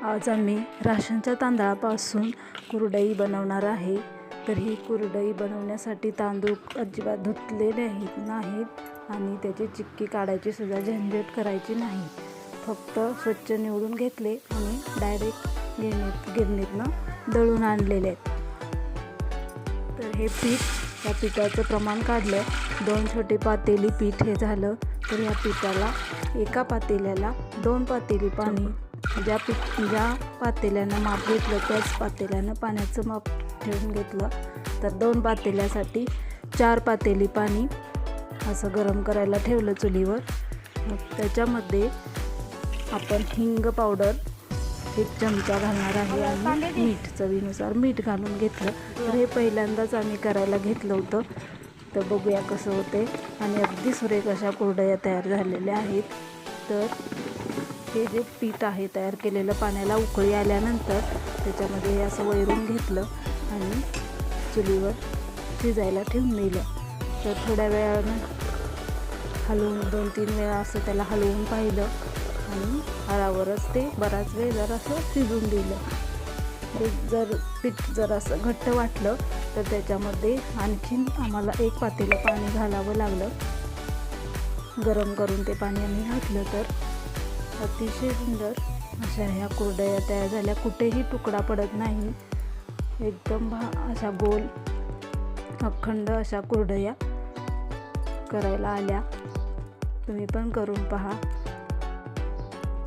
आज आम्ही राशनच्या तांदळापासून कुरडई बनवणार आहे। तर ही कुरडई बनवण्यासाठी तांदूळ अजिबात धुतलेले नाहीत आणि त्याची चिक्की काढायची सुद्धा झंझट करायची नाही। फक्त स्वच्छ निवडून घेतले आणि डायरेक्ट गिरणीतनं दळून आणलेले आहेत। तर हे पीठ, या पिठाचं प्रमाण काढलं, 2 छोटे पातेली पीठ हे झालं। तर या पिठाला एका पातेल्याला 2 पातेली पाणी, ज्या पातेल्यानं माप घेतलं त्याच पातेल्यानं पाण्याचं माप ठेवून घेतलं। तर 2 पातेल्यासाठी 4 पातेली पाणी असं गरम करायला ठेवलं चुलीवर। मग त्याच्यामध्ये आपण हिंग पावडर 1 चमचा घालणार आहे आणि मीठ, चवीनुसार मीठ घालून घेतलं। तर हे पहिल्यांदाच आम्ही करायला घेतलं होतं, तर बघूया कसं होते। आणि अगदी सुरेख अशा कुरडया तयार झालेल्या आहेत। तर हे जे पीठ आहे तयार केलेलं, पाण्याला उकळी आल्यानंतर त्याच्यामध्ये हे असं वैरून घेतलं आणि चुलीवर शिजायला ठेवून दिलं। तर थोड्या वेळानं हलवून 2-3 वेळा असं त्याला हलवून पाहिलं आणि हळावरच ते बराच वेळ जरासं शिजून दिलं। ते जर पीठ जरासं घट्ट वाटलं तर त्याच्यामध्ये आणखीन आम्हाला 1 पातेलं पाणी घालावं लागलं। गरम करून ते पाणी आम्ही घातलं तर अतिशय सुंदर अशा ह्या कुरडया तयार झाल्या। कुठेही तुकडा पडत नाही, एकदम अशा गोल अखंड अशा कुरडया करायला आल्या। तुम्ही पण करून पहा।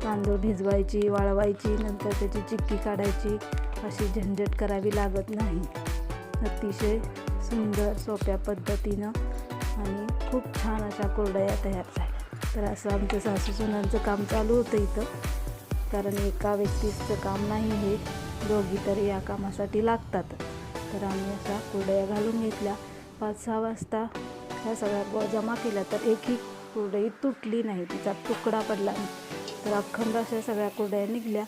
तांदूळ भिजवायची, वाळवायची, नंतर त्याची चिक्की काढायची अशी झंझट करावी लागत नाही। अतिशय सुंदर सोप्या पद्धतीनं आणि खूप छान अशा कुरडया तयार झाल्या। तर असं आमचं सासू-सुनांचं काम चालू होतं इथं, कारण एका व्यक्तीचं काम नाही, हे दोघी तरी या कामासाठी लागतात। तर आम्ही अशा कुरडया घालून घेतल्या। 5-6 वाजता ह्या सगळ्या जमा केल्या तर एकही कुरडई तुटली नाही, तिचा तुकडा पडला नाही। तर अखंड अशा सगळ्या कुरडया निघल्या।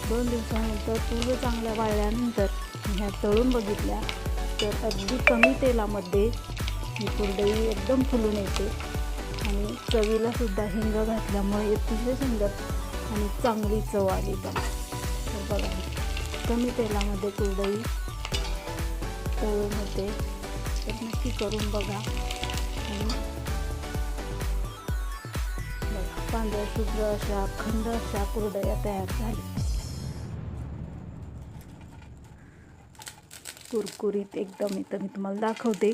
2 दिवसानंतर पूर्ण चांगल्या वाळल्यानंतर ह्या तळून बघितल्या तर अगदी कमी तेलामध्ये ही कुरडई एकदम फुलून येते आणि चवीला सुद्धा हिंग घातल्यामुळे अतिशय सुंदर आणि चांगली चव आली त्याला। तर बघा, कमी तेलामध्ये कुरडई तळून होते, तर नक्की करून बघा। आणि बघा, पांढऱ्या शुभ्र अशा अखंड अशा कुरडया तयार झाल्या, कुरकुरीत एकदम। इथं मी तुम्हाला दाखवते।